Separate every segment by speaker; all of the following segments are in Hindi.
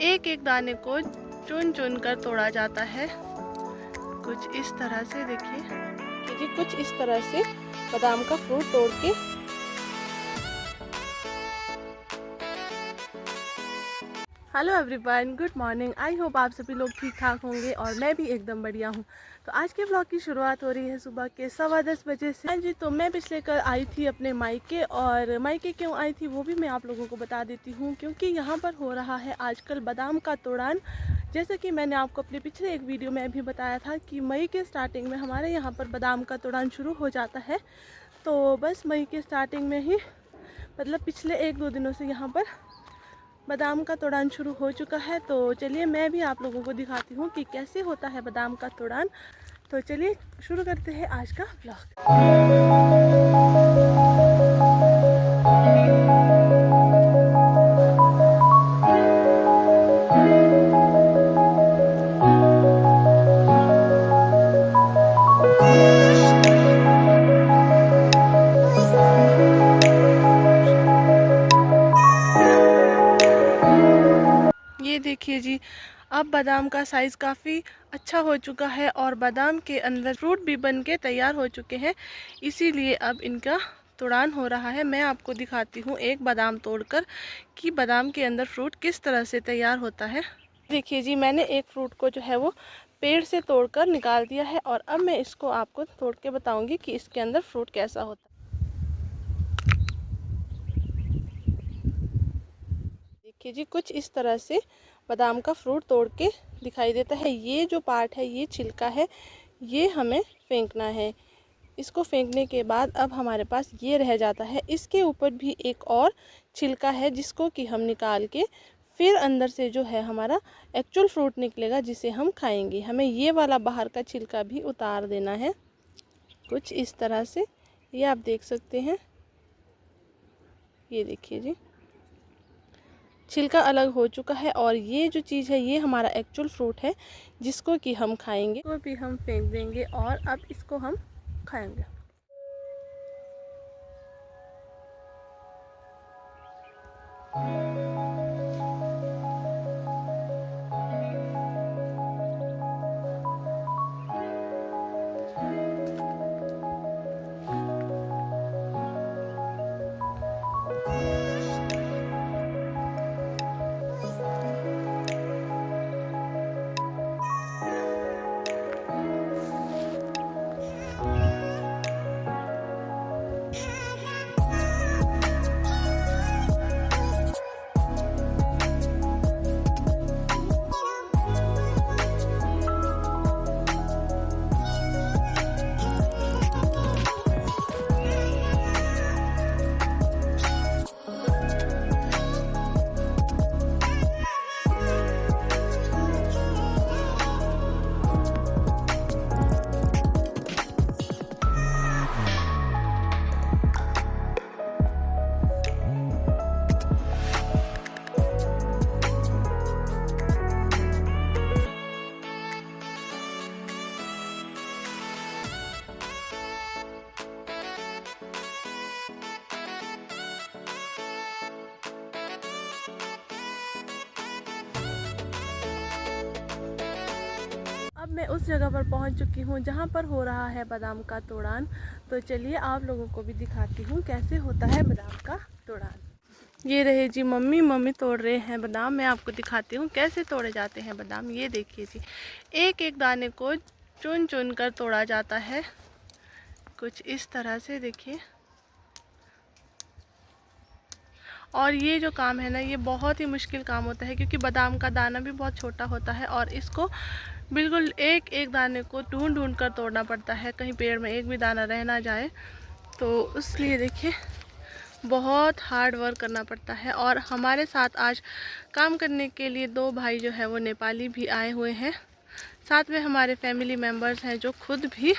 Speaker 1: एक एक दाने को चुन चुन कर तोड़ा जाता है। कुछ इस तरह से देखिए जी, कुछ इस तरह से बादाम का फ्रूट तोड़ के hello everyone, good morning. I hope आप सभी लोग ठीक ठाक होंगे और मैं भी एकदम बढ़िया हूँ। तो आज के ब्लॉग की शुरुआत हो रही है सुबह के 10:15 बजे से। हाँ जी, तो मैं पिछले कल आई थी अपने मायके, और मायके क्यों आई थी वो भी मैं आप लोगों को बता देती हूँ, क्योंकि यहाँ पर हो रहा है आजकल बादाम का तोड़ान। जैसे कि मैंने आपको अपने पिछले एक वीडियो में भी बताया था कि मई के स्टार्टिंग में हमारे यहाँ पर बादाम का तोड़ान शुरू हो जाता है। तो बस मई के स्टार्टिंग में ही, मतलब पिछले 1-2 दिनों से यहाँ पर बादाम का तोड़ान शुरू हो चुका है। तो चलिए मैं भी आप लोगों को दिखाती हूँ कि कैसे होता है बादाम का तोड़ान। तो चलिए शुरू करते हैं आज का ब्लॉग। ये देखिए जी, अब बादाम का साइज़ काफ़ी अच्छा हो चुका है और बादाम के अंदर फ्रूट भी बन के तैयार हो चुके हैं, इसीलिए अब इनका तोड़ान हो रहा है। मैं आपको दिखाती हूँ एक बादाम तोड़कर कि बादाम के अंदर फ्रूट किस तरह से तैयार होता है। देखिए जी, मैंने एक फ्रूट को जो है वो पेड़ से तोड़कर निकाल दिया है, और अब मैं इसको आपको तोड़ के बताऊँगी कि इसके अंदर फ्रूट कैसा होता है। देखिए जी, कुछ इस तरह से बादाम का फ्रूट तोड़ के दिखाई देता है। ये जो पार्ट है, ये छिलका है, ये हमें फेंकना है। इसको फेंकने के बाद अब हमारे पास ये रह जाता है। इसके ऊपर भी एक और छिलका है जिसको कि हम निकाल के फिर अंदर से जो है हमारा एक्चुअल फ्रूट निकलेगा जिसे हम खाएंगे। हमें ये वाला बाहर का छिलका भी उतार देना है कुछ इस तरह से। ये आप देख सकते हैं, ये देखिए जी, छिलका अलग हो चुका है, और ये जो चीज़ है ये हमारा एक्चुअल फ्रूट है जिसको कि हम खाएंगे। तो भी हम फेंक देंगे और अब इसको हम खाएंगे। अब मैं उस जगह पर पहुंच चुकी हूं जहां पर हो रहा है बादाम का तोड़ान। तो चलिए आप लोगों को भी दिखाती हूं कैसे होता है बादाम का तोड़ान। ये रहे जी मम्मी तोड़ रहे हैं बादाम। मैं आपको दिखाती हूँ कैसे तोड़े जाते हैं बादाम। ये देखिए जी, एक एक दाने को चुन चुन कर तोड़ा जाता है कुछ इस तरह से, देखिए। और ये जो काम है ना, ये बहुत ही मुश्किल काम होता है, क्योंकि बादाम का दाना भी बहुत छोटा होता है और इसको बिल्कुल एक एक दाने को ढूंढ ढूंढ कर तोड़ना पड़ता है, कहीं पेड़ में एक भी दाना रह ना जाए। तो इसलिए देखिए बहुत हार्ड वर्क करना पड़ता है। और हमारे साथ आज काम करने के लिए 2 भाई जो है वो नेपाली भी आए हुए हैं। साथ में हमारे फैमिली मेम्बर्स हैं जो खुद भी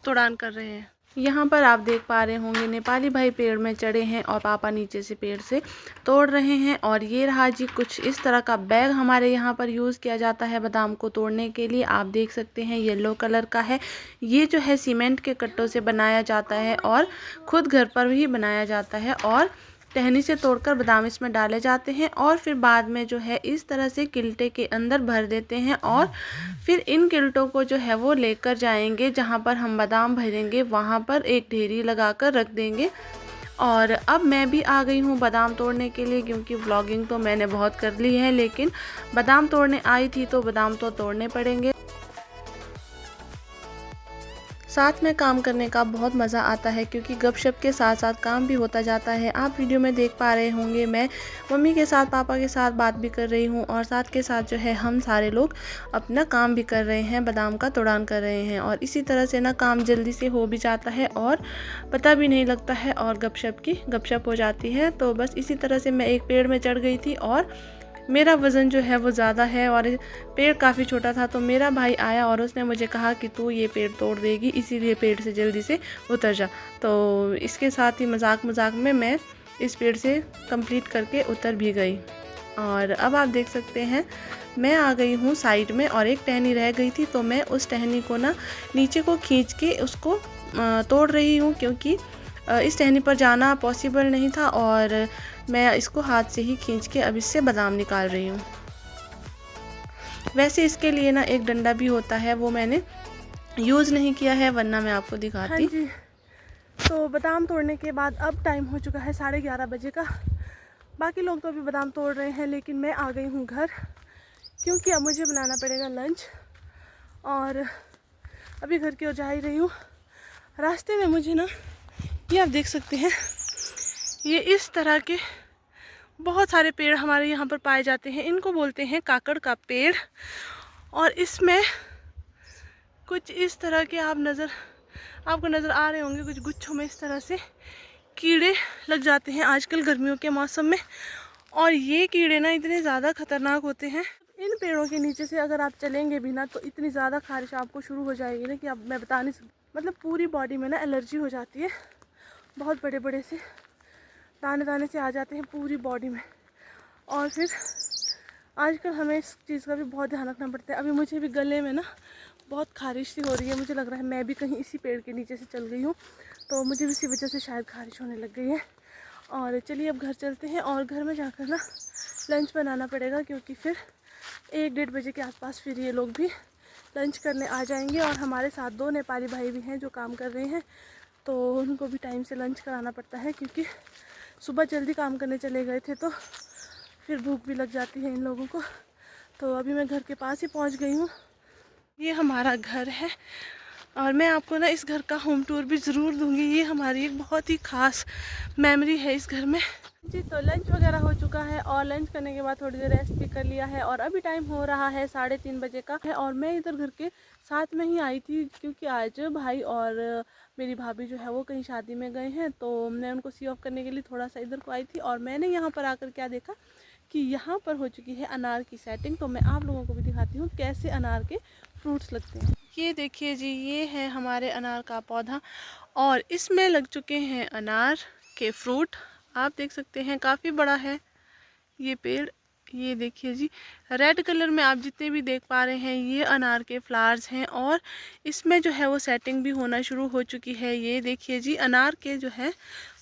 Speaker 1: तोड़ान कर रहे हैं। यहाँ पर आप देख पा रहे होंगे नेपाली भाई पेड़ में चढ़े हैं और पापा नीचे से पेड़ से तोड़ रहे हैं। और ये रहा जी कुछ इस तरह का बैग हमारे यहाँ पर यूज़ किया जाता है बादाम को तोड़ने के लिए। आप देख सकते हैं येलो कलर का है। ये जो है सीमेंट के कट्टों से बनाया जाता है और खुद घर पर भी बनाया जाता है। और टहनी से तोड़कर बादाम इसमें डाले जाते हैं और फिर बाद में जो है इस तरह से किल्टे के अंदर भर देते हैं और फिर इन किल्टों को जो है वो लेकर जाएंगे जहाँ पर हम बादाम भरेंगे, वहाँ पर एक ढेरी लगाकर रख देंगे। और अब मैं भी आ गई हूँ बादाम तोड़ने के लिए, क्योंकि व्लॉगिंग तो मैंने बहुत कर ली है, लेकिन बादाम तोड़ने आई थी तो बादाम तो तोड़ने पड़ेंगे। साथ में काम करने का बहुत मज़ा आता है, क्योंकि गपशप के साथ साथ काम भी होता जाता है। आप वीडियो में देख पा रहे होंगे मैं मम्मी के साथ, पापा के साथ बात भी कर रही हूँ और साथ के साथ जो है हम सारे लोग अपना काम भी कर रहे हैं, बादाम का तोड़ान कर रहे हैं। और इसी तरह से ना काम जल्दी से हो भी जाता है और पता भी नहीं लगता है और गपशप की गपशप हो जाती है। तो बस इसी तरह से मैं एक पेड़ में चढ़ गई थी और मेरा वज़न जो है वो ज़्यादा है और पेड़ काफ़ी छोटा था, तो मेरा भाई आया और उसने मुझे कहा कि तू ये पेड़ तोड़ देगी, इसीलिए पेड़ से जल्दी से उतर जा। तो इसके साथ ही मजाक मजाक में मैं इस पेड़ से कंप्लीट करके उतर भी गई। और अब आप देख सकते हैं मैं आ गई हूँ साइड में और एक टहनी रह गई थी, तो मैं उस टहनी को ना नीचे को खींच के उसको तोड़ रही हूँ, क्योंकि इस टहनी पर जाना पॉसिबल नहीं था और मैं इसको हाथ से ही खींच के अब इससे बादाम निकाल रही हूँ। वैसे इसके लिए ना एक डंडा भी होता है, वो मैंने यूज़ नहीं किया है, वरना मैं आपको दिखाती। हाँ जी, तो बादाम तोड़ने के बाद अब टाइम हो चुका है 11:30 बजे का। बाकी लोग तो अभी बादाम तोड़ रहे हैं, लेकिन मैं आ गई हूँ घर, क्योंकि अब मुझे बनाना पड़ेगा लंच। और अभी घर की ओर जा ही रही हूँ। रास्ते में मुझे ना ये आप देख सकते हैं, ये इस तरह के बहुत सारे पेड़ हमारे यहाँ पर पाए जाते हैं। इनको बोलते हैं काकड़ का पेड़। और इसमें कुछ इस तरह के आपको नज़र आ रहे होंगे, कुछ गुच्छों में इस तरह से कीड़े लग जाते हैं आजकल गर्मियों के मौसम में। और ये कीड़े ना इतने ज़्यादा खतरनाक होते हैं। इन पेड़ों के नीचे से अगर आप चलेंगे भी ना, तो इतनी ज़्यादा खारिश आपको शुरू हो जाएगी ना कि अब मैं बता नहीं सकती। मतलब पूरी बॉडी में ना एलर्जी हो जाती है, बहुत बड़े बड़े से दाने दाने से आ जाते हैं पूरी बॉडी में। और फिर आजकल हमें इस चीज़ का भी बहुत ध्यान रखना पड़ता है। अभी मुझे भी गले में ना बहुत खारिश सी हो रही है, मुझे लग रहा है मैं भी कहीं इसी पेड़ के नीचे से चल गई हूँ, तो मुझे भी इसी वजह से शायद खारिश होने लग गई है। और चलिए अब घर चलते हैं और घर में जाकर ना लंच बनाना पड़ेगा, क्योंकि फिर 1-1:30 बजे के आसपास फिर ये लोग भी लंच करने आ जाएंगे। और हमारे साथ 2 नेपाली भाई भी हैं जो काम कर रहे हैं, तो उनको भी टाइम से लंच कराना पड़ता है, क्योंकि सुबह जल्दी काम करने चले गए थे, तो फिर भूख भी लग जाती है इन लोगों को। तो अभी मैं घर के पास ही पहुंच गई हूँ। ये हमारा घर है और मैं आपको ना इस घर का होम टूर भी ज़रूर दूंगी। ये हमारी एक बहुत ही ख़ास मेमोरी है इस घर में जी। तो लंच वगैरह हो चुका है और लंच करने के बाद थोड़ी देर रेस्ट भी कर लिया है और अभी टाइम हो रहा है 3:30 बजे का है। और मैं इधर घर के साथ में ही आई थी, क्योंकि आज भाई और मेरी भाभी जो है वो कहीं शादी में गए हैं, तो मैं उनको सी ऑफ करने के लिए थोड़ा सा इधर को आई थी। और मैंने यहाँ पर आकर क्या देखा कि यहाँ पर हो चुकी है अनार की सेटिंग। तो मैं आप लोगों को भी दिखाती हूँ कैसे अनार के फ्रूट्स लगते हैं। ये देखिए जी, ये है हमारे अनार का पौधा और इसमें लग चुके हैं अनार के फ्रूट। आप देख सकते हैं काफ़ी बड़ा है ये पेड़। ये देखिए जी, रेड कलर में आप जितने भी देख पा रहे हैं ये अनार के फ्लावर्स हैं और इसमें जो है वो सेटिंग भी होना शुरू हो चुकी है। ये देखिए जी, अनार के जो है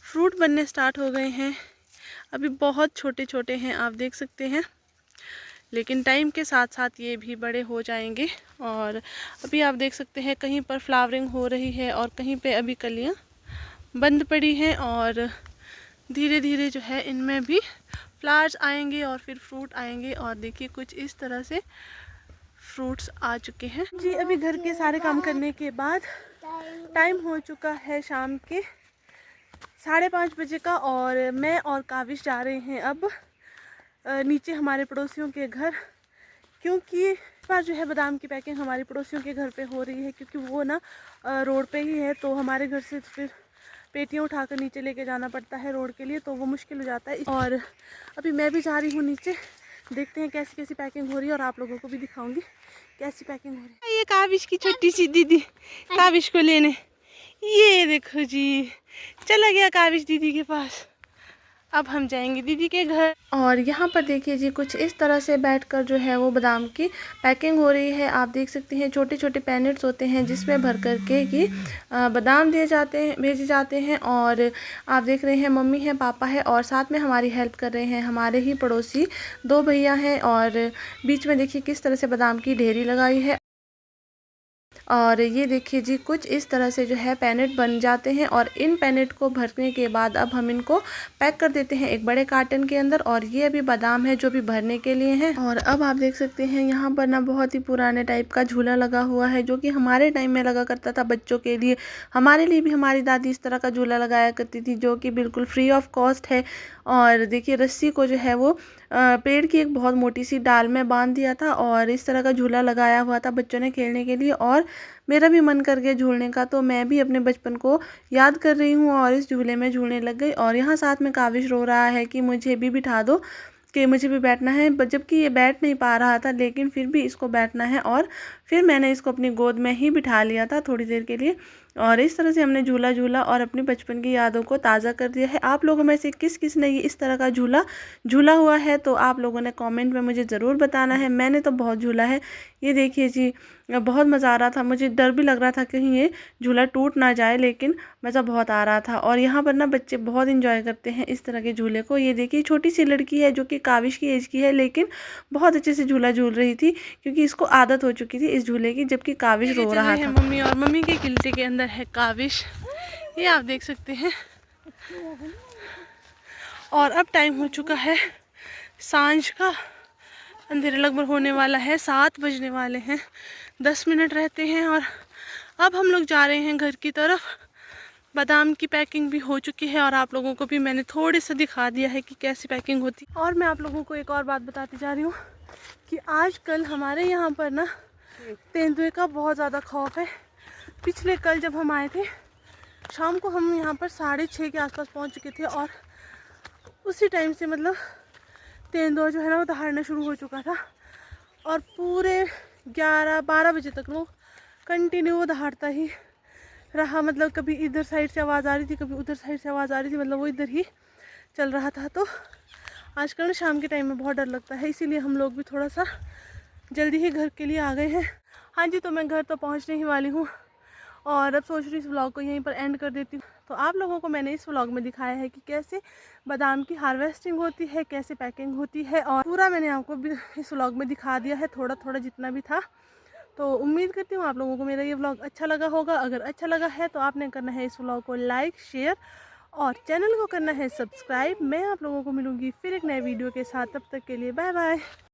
Speaker 1: फ्रूट बनने स्टार्ट हो गए हैं। अभी बहुत छोटे छोटे हैं आप देख सकते हैं, लेकिन टाइम के साथ साथ ये भी बड़े हो जाएंगे। और अभी आप देख सकते हैं कहीं पर फ्लावरिंग हो रही है और कहीं पे अभी कलियां बंद पड़ी हैं और धीरे धीरे जो है इनमें भी फ्लावर्स आएंगे और फिर फ्रूट आएंगे। और देखिए कुछ इस तरह से फ्रूट्स आ चुके हैं जी। अभी घर के सारे काम करने के बाद टाइम हो चुका है शाम के 5:30 बजे का और मैं और काविश जा रहे हैं अब नीचे हमारे पड़ोसियों के घर, क्योंकि इस बार जो है बादाम की पैकिंग हमारे पड़ोसियों के घर पे हो रही है, क्योंकि वो ना रोड पे ही है, तो हमारे घर से फिर पेटियाँ उठाकर नीचे लेके जाना पड़ता है रोड के लिए, तो वो मुश्किल हो जाता है। और अभी मैं भी जा रही हूँ नीचे, देखते हैं कैसी कैसी पैकिंग हो रही है और आप लोगों को भी दिखाऊंगी कैसी पैकिंग हो रही है। ये काविश की छोटी सी दीदी काविश को लेने, ये देखो जी चला गया काविश दीदी के पास। अब हम जाएंगे दीदी के घर। और यहाँ पर देखिए जी कुछ इस तरह से बैठकर जो है वो बादाम की पैकिंग हो रही है। आप देख सकते हैं छोटे छोटे पैकेट्स होते हैं जिसमें भर कर के कि बादाम दिए जाते हैं, भेजे जाते हैं। और आप देख रहे हैं मम्मी है, पापा है और साथ में हमारी हेल्प कर रहे हैं हमारे ही पड़ोसी 2 भैया हैं। और बीच में देखिए किस तरह से बादाम की ढेरी लगाई है। और ये देखिए जी कुछ इस तरह से जो है पैनेट बन जाते हैं। और इन पैनेट को भरने के बाद अब हम इनको पैक कर देते हैं एक बड़े कार्टन के अंदर। और ये अभी बादाम है जो भी भरने के लिए हैं। और अब आप देख सकते हैं यहाँ पर ना बहुत ही पुराने टाइप का झूला लगा हुआ है जो कि हमारे टाइम में लगा करता था बच्चों के लिए। हमारे लिए भी हमारी दादी इस तरह का झूला लगाया करती थी जो कि बिल्कुल फ्री ऑफ कॉस्ट है। और देखिए रस्सी को जो है वो पेड़ की एक बहुत मोटी सी डाल में बांध दिया था और इस तरह का झूला लगाया हुआ था बच्चों ने खेलने के लिए। और मेरा भी मन कर गया झूलने का, तो मैं भी अपने बचपन को याद कर रही हूँ और इस झूले में झूलने लग गई। और यहाँ साथ में काविश रो रहा है कि मुझे भी बिठा दो, कि मुझे भी बैठना है, जबकि ये बैठ नहीं पा रहा था लेकिन फिर भी इसको बैठना है। और फिर मैंने इसको अपनी गोद में ही बिठा लिया था थोड़ी देर के लिए। और इस तरह से हमने झूला झूला और अपनी बचपन की यादों को ताज़ा कर दिया है। आप लोगों में से किस किस ने ये इस तरह का झूला झूला हुआ है तो आप लोगों ने कमेंट में मुझे ज़रूर बताना है। मैंने तो बहुत झूला है। ये देखिए जी बहुत मज़ा आ रहा था, मुझे डर भी लग रहा था कहीं ये झूला टूट ना जाए, लेकिन मज़ा बहुत आ रहा था। और यहाँ पर ना बच्चे बहुत इंजॉय करते हैं इस तरह के झूले को। ये देखिए छोटी सी लड़की है जो कि काविश की एज की है लेकिन बहुत अच्छे से झूला झूल रही थी क्योंकि इसको आदत हो चुकी थी इस झूले की, जबकि काविश रो रहा था। मम्मी और मम्मी के गिलटे के अंदर है काविश, ये आप देख सकते हैं। और अब टाइम हो चुका है सांझ का, अंधेरे लगभग होने वाला है, 7 बजने वाले हैं, 10 मिनट रहते हैं। और अब हम लोग जा रहे हैं घर की तरफ। बादाम की पैकिंग भी हो चुकी है और आप लोगों को भी मैंने थोड़ी सा दिखा दिया है कि कैसी पैकिंग होती है। और मैं आप लोगों को एक और बात बताती जा रही हूँ कि आजकल हमारे यहाँ पर ना तेंदुए का बहुत ज़्यादा खौफ है। पिछले कल जब हम आए थे शाम को, हम यहाँ पर 6:30 के आसपास पहुँच चुके थे और उसी टाइम से मतलब तेंदुआ जो है ना वो दहाड़ना शुरू हो चुका था। और पूरे 11-12 बजे तक वो कंटिन्यू वो दहाड़ता ही रहा। मतलब कभी इधर साइड से आवाज़ आ रही थी, कभी उधर साइड से आवाज़ आ रही थी, मतलब वो इधर ही चल रहा था। तो आजकल ना शाम के टाइम में बहुत डर लगता है, इसीलिए हम लोग भी थोड़ा सा जल्दी ही घर के लिए आ गए हैं। हाँ जी, तो मैं घर तो पहुँचने ही वाली हूँ और अब सोच रही हूँ इस व्लॉग को यहीं पर एंड कर देती हूँ। तो आप लोगों को मैंने इस व्लॉग में दिखाया है कि कैसे बादाम की हार्वेस्टिंग होती है, कैसे पैकिंग होती है, और पूरा मैंने आपको इस व्लॉग में दिखा दिया है, थोड़ा थोड़ा जितना भी था। तो उम्मीद करती हूँ आप लोगों को मेरा ये व्लॉग अच्छा लगा होगा। अगर अच्छा लगा है तो आपने करना है इस व्लॉग को लाइक, शेयर और चैनल को करना है सब्सक्राइब। मैं आप लोगों को मिलूँगी फिर एक नए वीडियो के साथ, तब तक के लिए बाय बाय।